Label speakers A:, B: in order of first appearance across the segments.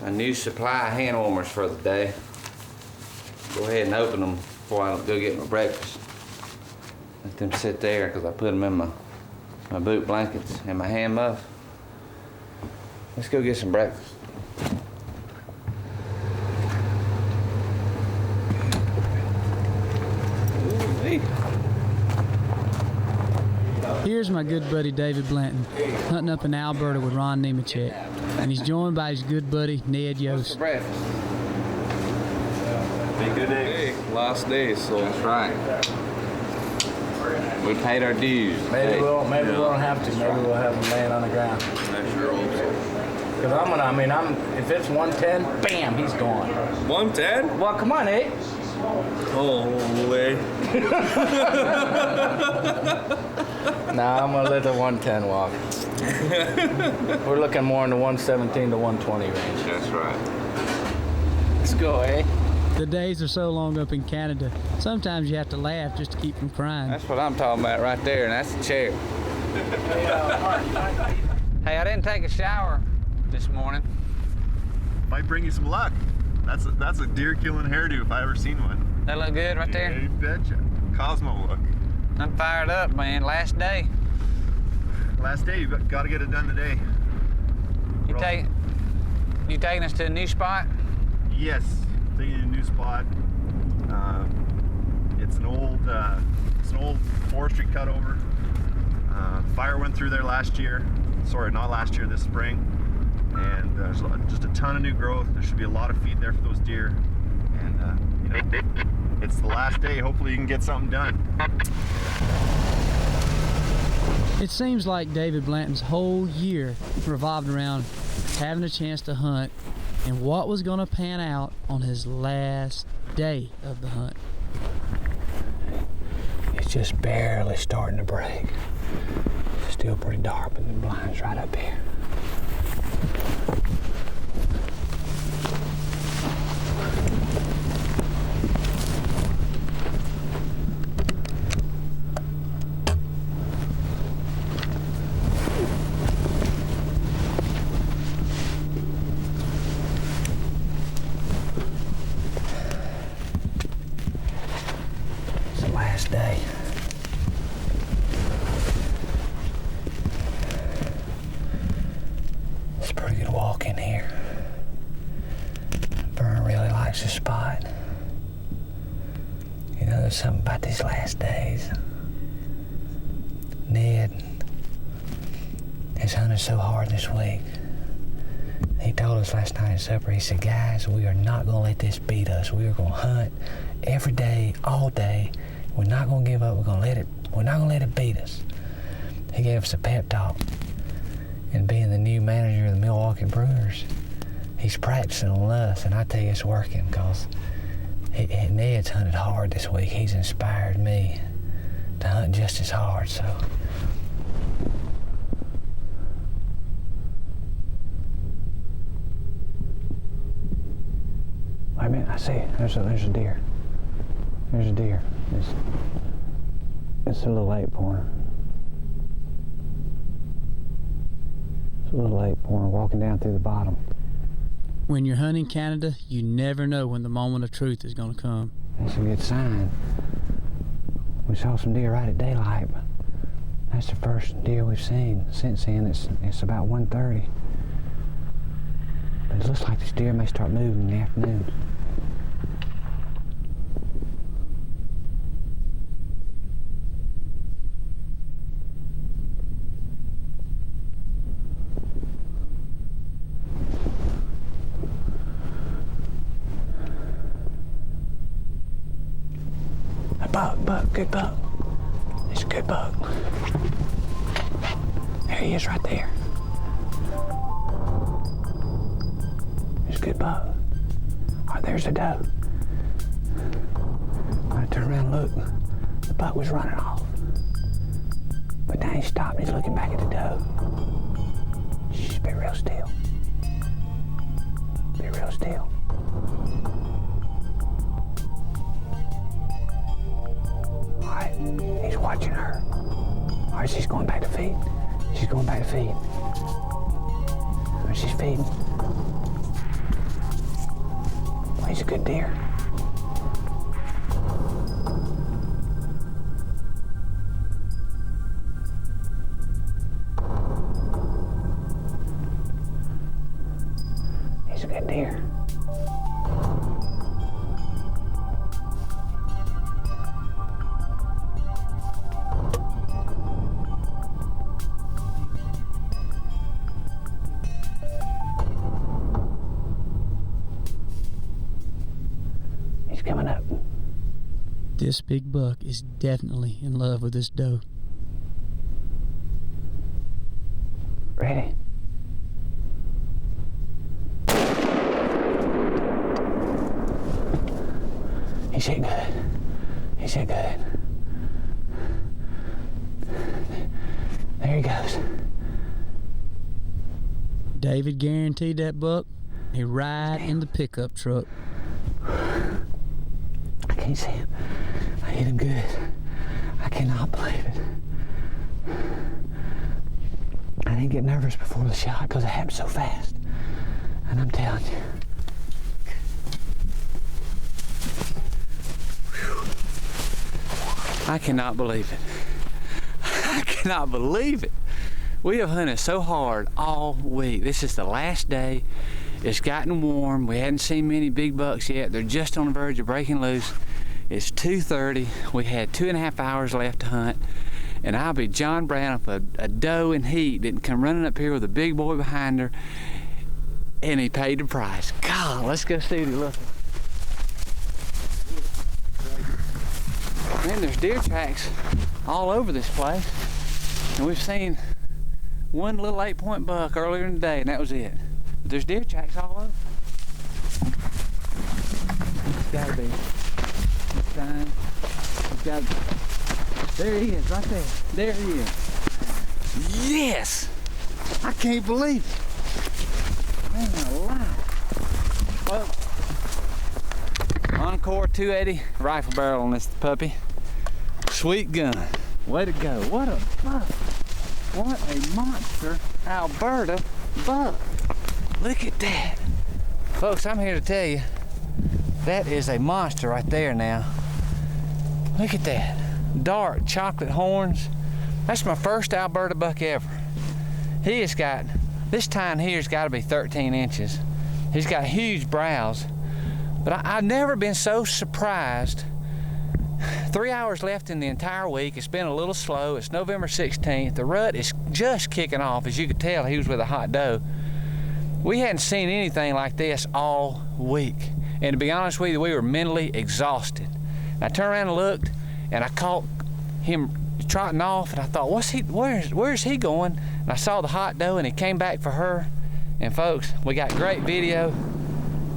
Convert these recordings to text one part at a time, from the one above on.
A: a new supply of hand warmers for the day. Go ahead and open them before I go get my breakfast. Let them sit there because I put them in my boot blankets and my hand muff. Let's go get some breakfast.
B: Here's my good buddy David Blanton, hunting up in Alberta with Ron Nemechek, and he's joined by his good buddy Ned Yost.
A: Breakfast.
C: Be good day. Last day, so.
A: That's right. We paid our dues.
D: Maybe we won't have to. Maybe we'll have them laying on the ground.
C: I sure hope so.
D: Because if it's 110, bam, he's gone.
C: 110?
D: Well, come on, eh?
C: Oh, way.
D: Nah, I'm gonna let the 110 walk. We're looking more in the 117 to 120 range.
C: That's right.
D: Let's go, eh?
B: The days are so long up in Canada, sometimes you have to laugh just to keep from crying.
A: That's what I'm talking about right there, and that's the chair. Hey, I didn't take a shower this morning.
E: Might bring you some luck. That's a deer killing hairdo if I ever seen one.
A: That look good right there?
E: Yeah, you betcha. Cosmo look.
A: I'm fired up, man. Last day.
E: Last day, you got to get it done today.
A: You taking us to a new spot?
E: Yes, taking you to a new spot. It's an old forestry cutover. Fire went through there last year. Sorry, not last year, this spring. And there's just a ton of new growth. There should be a lot of feed there for those deer. And it's the last day. Hopefully you can get something done.
B: It seems like David Blanton's whole year revolved around having a chance to hunt and what was going to pan out on his last day of the hunt.
D: It's just barely starting to break. Still pretty dark, but the blind's right up here. It's the last day. It's a pretty good walk in here. Vern really likes this spot. You know, there's something about these last days. Ned has hunted so hard this week. He told us last night at supper, he said, guys, we are not gonna let this beat us. We are gonna hunt every day, all day. We're not gonna give up. We're not gonna let it beat us. He gave us a pep talk. And being the new manager of the Milwaukee Brewers, he's practicing on us, and I tell you it's working, because Ned's hunted hard this week. He's inspired me to hunt just as hard, so. Wait a minute, I see it. There's a deer. There's a deer. It's a little 8-pointer. It's a little 8-pointer walking down through the bottom.
B: When you're hunting Canada, you never know when the moment of truth is going to come.
D: That's a good sign. We saw some deer right at daylight, but that's the first deer we've seen since then. It's about 1:30. But it looks like this deer may start moving in the afternoon. Buck, good buck. It's a good buck. There he is right there. It's a good buck. Oh, there's the doe. I turn around and look. The buck was running off. But now he stopped and he's looking back at the doe. Shh, be real still. Be real still. Alright, he's watching her. Alright, she's going back to feed. She's going back to feed. Alright, she's feeding. Oh, he's a good deer. He's a good deer. He's coming up.
B: This big buck is definitely in love with this doe.
D: Ready? He's hit good. He's hit good. There he goes.
B: David guaranteed that buck a ride in the pickup truck.
D: I can't see him. I hit him good. I cannot believe it. I didn't get nervous before the shot because it happened so fast. And I'm telling you.
A: I cannot believe it. I cannot believe it. We have hunted so hard all week. This is the last day. It's gotten warm. We hadn't seen many big bucks yet. They're just on the verge of breaking loose. It's 2:30. We had 2.5 hours left to hunt. And I'll be John Brown if a doe in heat didn't come running up here with a big boy behind her and he paid the price. God, let's go see what he looks like. Man, there's deer tracks all over this place. And we've seen one little 8-point buck earlier in the day and that was it. But there's deer tracks all over. It's gotta be. It's time. It's gotta be. There he is, right there. There he is. Yes! I can't believe it. Man alive. Well, Encore 280 rifle barrel on this puppy. Sweet gun. Way to go. What a buck. What a monster Alberta buck. Look at that. Folks, I'm here to tell you, that is a monster right there now. Look at that. Dark chocolate horns. That's my first Alberta buck ever. He has got, this tine here's got to be 13 inches. He's got huge brows, but I've never been so surprised. 3 hours left in the entire week. It's been a little slow. It's November 16th. The rut is just kicking off. As you could tell, he was with a hot doe. We hadn't seen anything like this all week. And to be honest with you, we were mentally exhausted. I turned around and looked, and I caught him trotting off, and I thought, where's he going? And I saw the hot doe, and he came back for her. And folks, we got great video.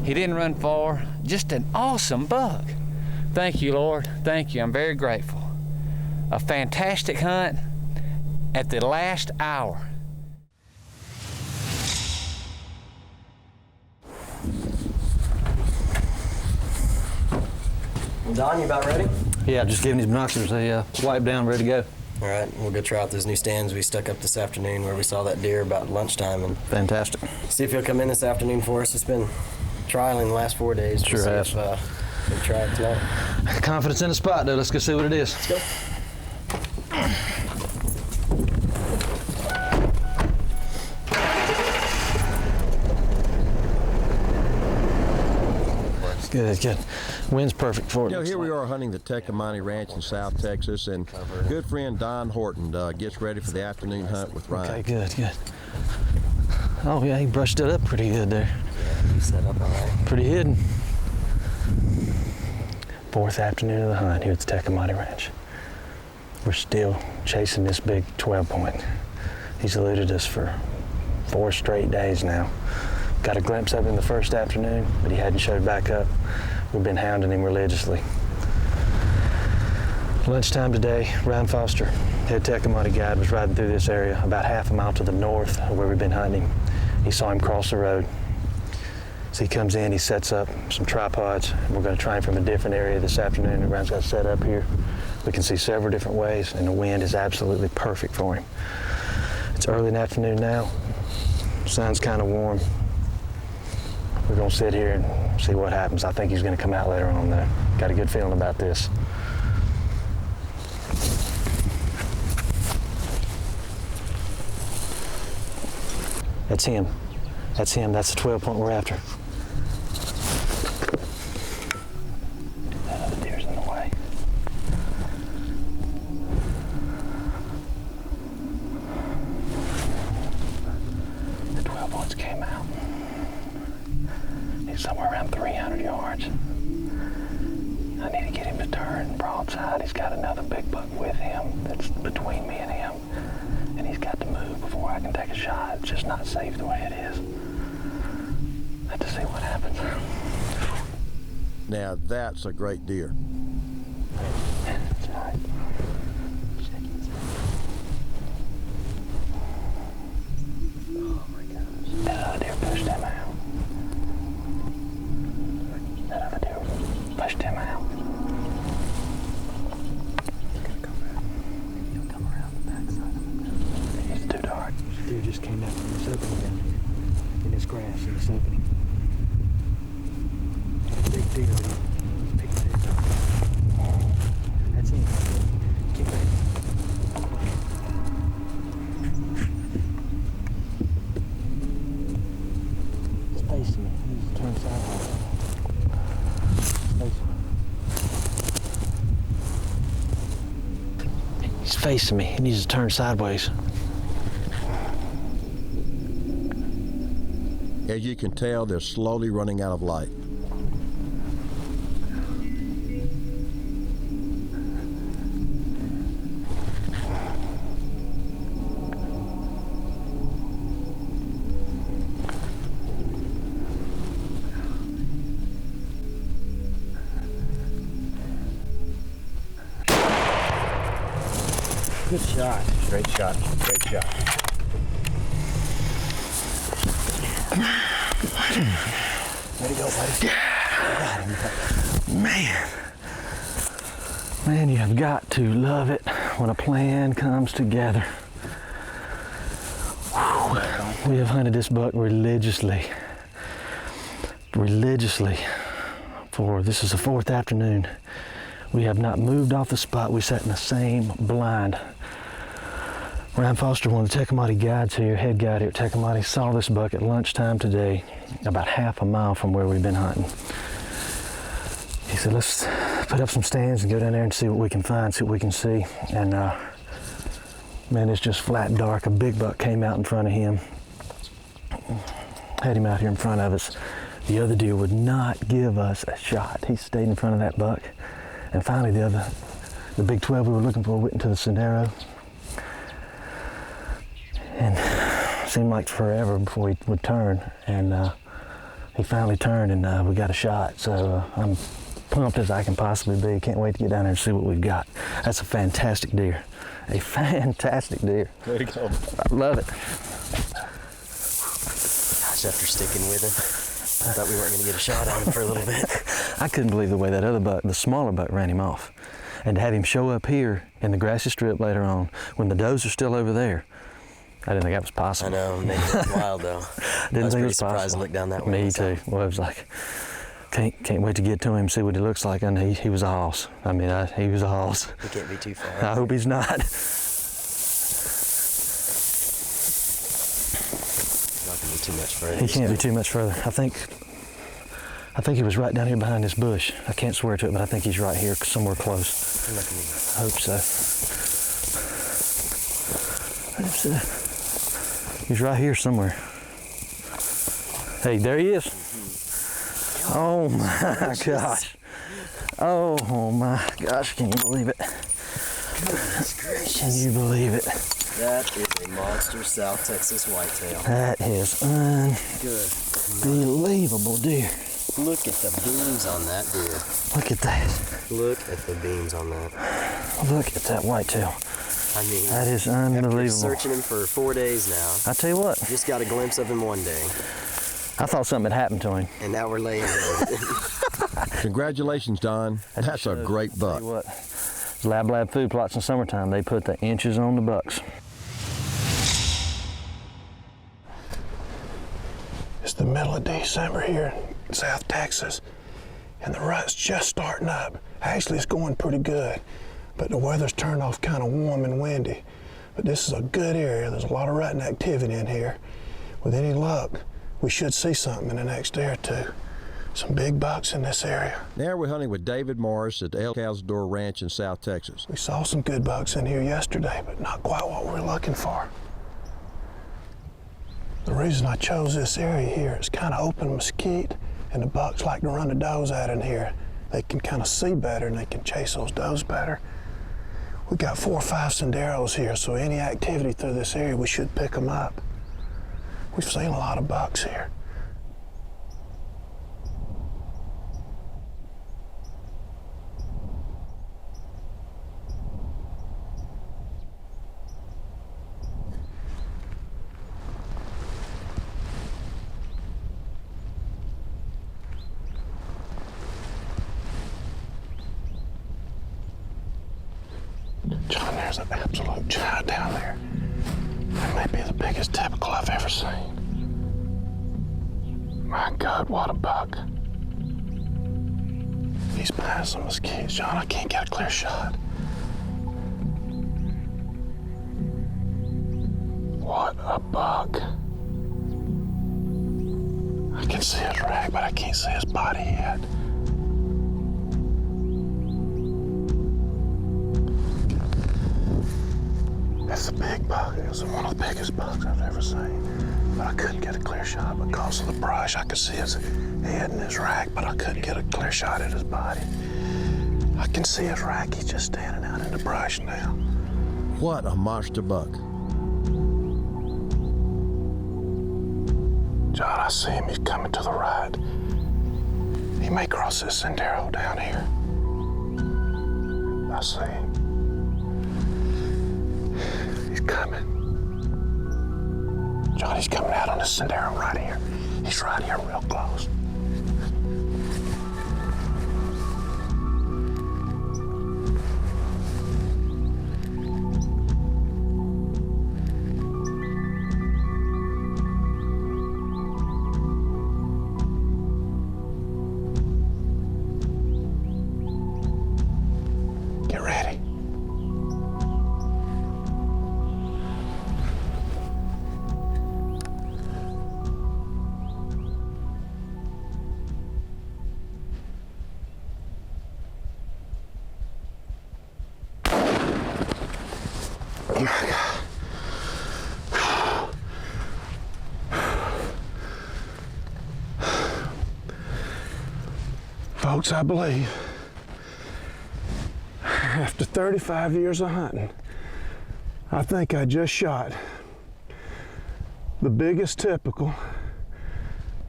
A: He didn't run far. Just an awesome buck. Thank you, Lord. Thank you. I'm very grateful. A fantastic hunt at the last hour.
F: Don, you about ready?
G: Yeah, just giving these binoculars a wipe down, ready to go.
F: All right, we'll go try out those new stands we stuck up this afternoon where we saw that deer about lunchtime and
G: Fantastic.
F: see if he'll come in this afternoon for us. It's been trialing the last 4 days.
G: Sure has.
F: We'll try it tonight.
G: Confidence in the spot, though. Let's go see what it is.
F: Let's go.
G: Good, good. Wind's perfect for it.
H: You know, here we are hunting the Tecumseh Ranch in South Texas, and good friend Don Horton gets ready for the afternoon hunt with Ryan.
G: Okay, good, good. Oh, yeah, he brushed it up pretty good there.
F: Yeah, he's set up all right.
G: Pretty hidden. Fourth afternoon of the hunt here at the Tecumseh Ranch. We're still chasing this big 12-point. He's eluded us for 4 straight days now. Got a glimpse of him the first afternoon, but he hadn't showed back up. We've been hounding him religiously. Lunchtime today, Ryan Foster, head Tecumseh guide, was riding through this area about half a mile to the north of where we've been hunting. He saw him cross the road. So he comes in, he sets up some tripods, and we're going to try him from a different area this afternoon. And Ryan's got set up here. We can see several different ways, and the wind is absolutely perfect for him. It's early in the afternoon now. Sun's kind of warm. We're gonna sit here and see what happens. I think he's gonna come out later on though. Got a good feeling about this. That's him. That's him. That's the 12 point we're after. That other deer's in the way. The 12 points came out. He's somewhere around 300 yards. I need to get him to turn broadside. He's got another big buck with him that's between me and him. And he's got to move before I can take a shot. It's just not safe the way it is. I have to see what happens.
H: Now that's a great deer.
G: That's right. Oh my gosh. That other deer pushed him out. That other deer pushed him out. It's too dark. This deer just came out from this opening down here. In this grass, in this opening. Big deer. Big deer. That's him. Get ready. He's facing me. He needs to turn sideways. He's facing me. He needs to turn sideways.
H: As you can tell, they're slowly running out of light.
G: Good shot. Great shot. Great shot. Way to go, buddy. Man, you have got to love it when a plan comes together. Whew. We have hunted this buck religiously. For this is the 4th afternoon. We have not moved off the spot. We sat in the same blind. Ryan Foster, one of the Tecumate guides here, head guide here at Tecumate, saw this buck at lunchtime today, about half a mile from where we've been hunting. He said, let's put up some stands and go down there and see what we can find, see what we can see. And man, it's just flat dark. A big buck came out in front of him, had him out here in front of us. The other deer would not give us a shot. He stayed in front of that buck. And finally the big 12 we were looking for went into the Cirillo. And it seemed like forever before he would turn. And he finally turned and we got a shot. So I'm pumped as I can possibly be. Can't wait to get down there and see what we've got. That's a fantastic deer. A fantastic deer.
C: Way to go.
G: I love it.
F: Gosh, after sticking with him, I thought we weren't going to get a shot on him for a little bit.
G: I couldn't believe the way that other buck, the smaller buck, ran him off. And to have him show up here in the grassy strip later on, when the does are still over there, I didn't think that was possible.
F: I know, made it wild though.
G: Didn't think it was
F: pretty surprised
G: possible.
F: to look down that way.
G: Me too. Well, it was like, can't wait to get to him, see what he looks like. And he was a hoss. I mean, he was a hoss.
F: He can't be too far.
G: I hope he's not.
F: Not going to be too much further.
G: He can't be too much further. I think he was right down here behind this bush. I can't swear to it, but I think he's right here somewhere close. I hope so. I hope so. He's right here somewhere. Hey, there he is. Oh my gosh. Oh my gosh, can you believe it?
F: Goodness gracious.
G: Can you believe it?
F: That is a monster South Texas whitetail.
G: That is unbelievable deer.
F: Look at the beams on that deer.
G: Look at that.
F: Look at the beams on that.
G: Look at that whitetail.
F: I mean,
G: That is
F: after
G: unbelievable.
F: searching him for 4 days now,
G: I tell you what,
F: just got a glimpse of him one day,
G: I thought something had happened to him.
F: and now we're laying here.
H: Congratulations, Don. That's a great
G: Tell
H: buck.
G: you what, Lab Lab food plots in summertime, they put the inches on the bucks.
I: It's the middle of December here in South Texas, and the rut's just starting up. Actually, it's going pretty good, but the weather's turned off kind of warm and windy. But this is a good area. There's a lot of rutting activity in here. With any luck, we should see something in the next day or two. Some big bucks in this area.
H: Now we're hunting with David Morris at the El Cazador Ranch in South Texas.
I: We saw some good bucks in here yesterday, but not quite what we were looking for. The reason I chose this area here is kind of open mesquite, and the bucks like to run the does out in here. They can kind of see better and they can chase those does better. We got 4 or 5 senderos here, so any activity through this area, we should pick them up. We've seen a lot of bucks here. John, there's an absolute giant down there. That may be the biggest typical I've ever seen. My God, what a buck. He's behind some mesquites. John, I can't get a clear shot. What a buck. I can see his rack, but I can't see his body yet. That's a big buck. It's one of the biggest bucks I've ever seen. But I couldn't get a clear shot because of the brush. I could see his head and his rack, but I couldn't get a clear shot at his body. I can see his rack. He's just standing out in the brush now.
H: What a monster buck.
I: John, I see him. He's coming to the right. He may cross this sendero down here. I see him. He's coming. John, he's coming out on this sendero right here. He's right here real close. Get ready. Oh my God. Folks, I believe after 35 years of hunting, I think I just shot the biggest typical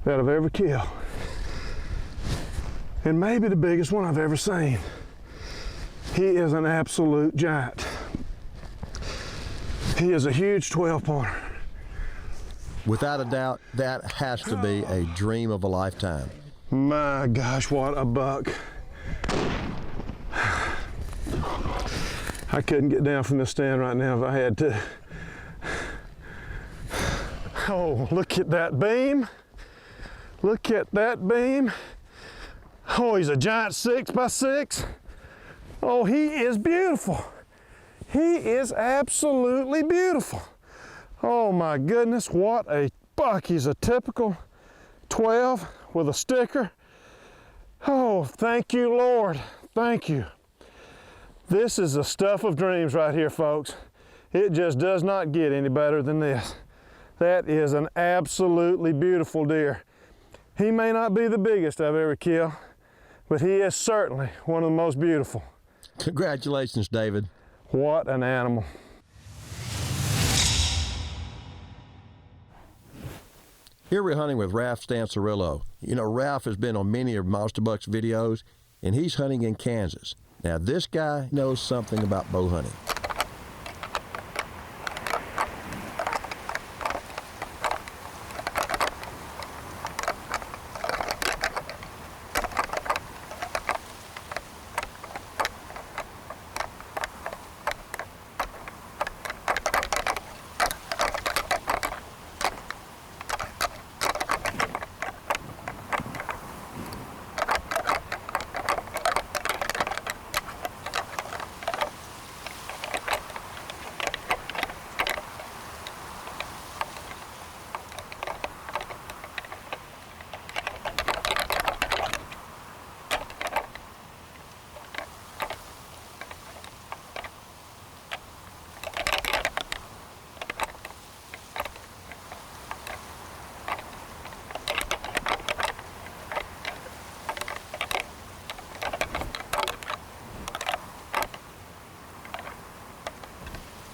I: that I've ever killed. And maybe the biggest one I've ever seen. He is an absolute giant. He is a huge 12-pointer.
H: Without a doubt, that has to be a dream of a lifetime.
I: My gosh, what a buck. I couldn't get down from this stand right now if I had to. Oh, look at that beam. Look at that beam. Oh, he's a giant 6x6. Oh, he is beautiful. He is absolutely beautiful. Oh my goodness, what a buck. He's a typical 12 with a sticker. Oh, thank you, Lord. Thank you. This is the stuff of dreams right here, folks. It just does not get any better than this. That is an absolutely beautiful deer. He may not be the biggest I've ever killed, but he is certainly one of the most beautiful.
H: Congratulations, David.
I: What an animal.
H: Here we're hunting with Ralph Cirillo. You know, Ralph has been on many of Monster Buck's videos, and he's hunting in Kansas. Now, this guy knows something about bow hunting.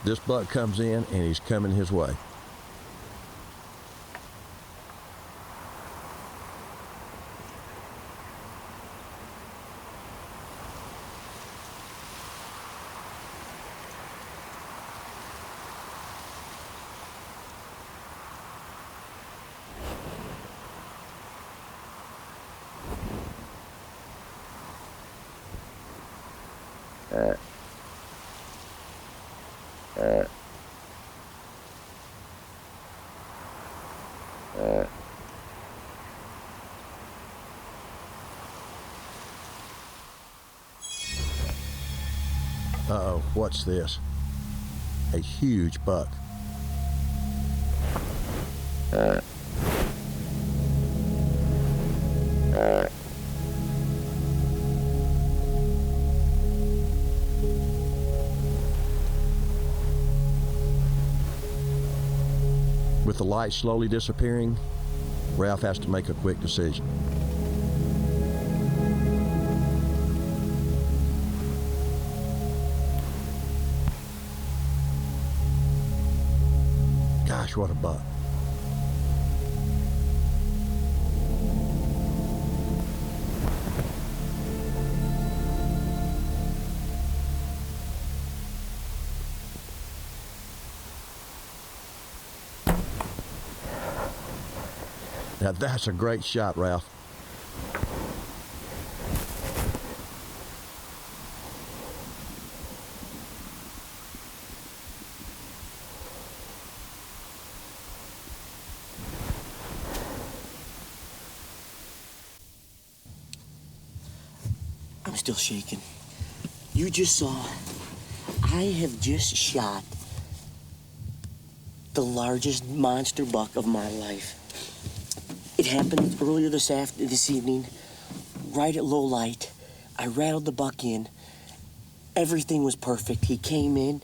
H: This buck comes in and he's coming his way. Uh-oh, what's this? A huge buck. With the light slowly disappearing, Ralph has to make a quick decision. Gosh, what a buck. Now that's a great shot, Ralph.
J: I'm still shaking. You just saw, I have just shot the largest monster buck of my life. It happened earlier this evening, right at low light. I rattled the buck in. Everything was perfect. He came in.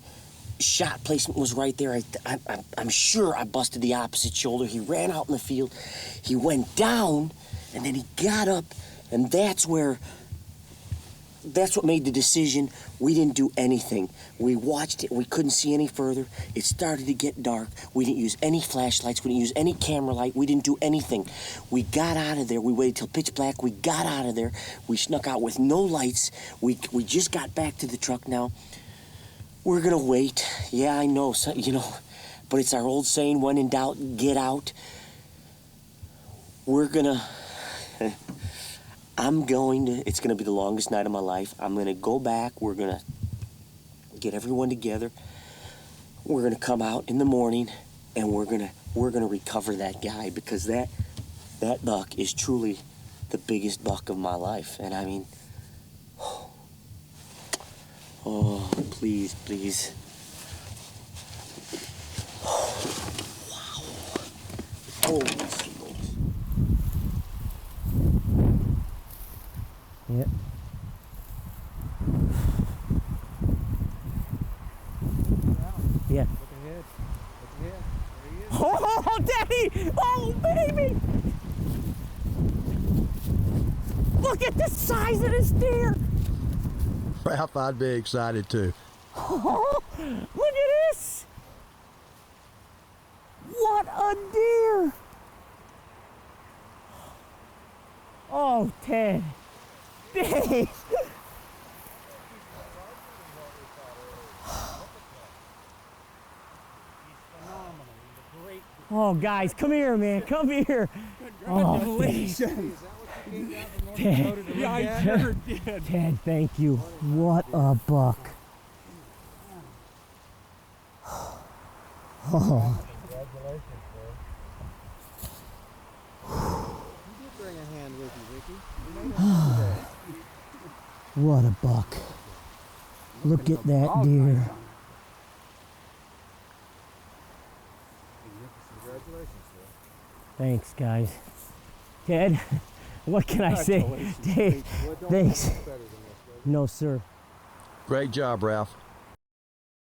J: Shot placement was right there. I'm sure I busted the opposite shoulder. He ran out in the field. He went down, and then he got up, and that's what made the decision. We didn't do anything. We watched it. We couldn't see any further. It started to get dark. We didn't use any flashlights. We didn't use any camera light. We didn't do anything. We got out of there. We waited till pitch black. We got out of there. We snuck out with no lights. We just got back to the truck now. We're gonna wait. Yeah, I know, so, but it's our old saying, when in doubt, get out. We're gonna... it's gonna be the longest night of my life. I'm gonna go back. We're gonna get everyone together. We're gonna come out in the morning, and we're gonna recover that guy, because that buck is truly the biggest buck of my life. And I mean, oh, please, please. Wow. Holy smokes.
D: Yep. Yeah.
K: Look ahead. Look ahead. There he is.
D: Oh, Daddy! Oh, baby! Look at the size of this deer!
H: Ralph, I'd be excited too.
D: Oh, look at this! What a deer! Oh, Ted. Dang. Oh, guys, come here, man. Come here.
K: Congratulations.
D: Ted,
K: Yeah, I sure did.
D: Ted, thank you. What a buck. Oh.
K: Congratulations, bro. You did bring a hand with you, Ricky. You made a hand today.
D: What a buck. Look at that deer.
K: Congratulations, bro.
D: Thanks, guys. Ted, what can I say? Dave, thanks. No, sir.
H: Great job, Ralph.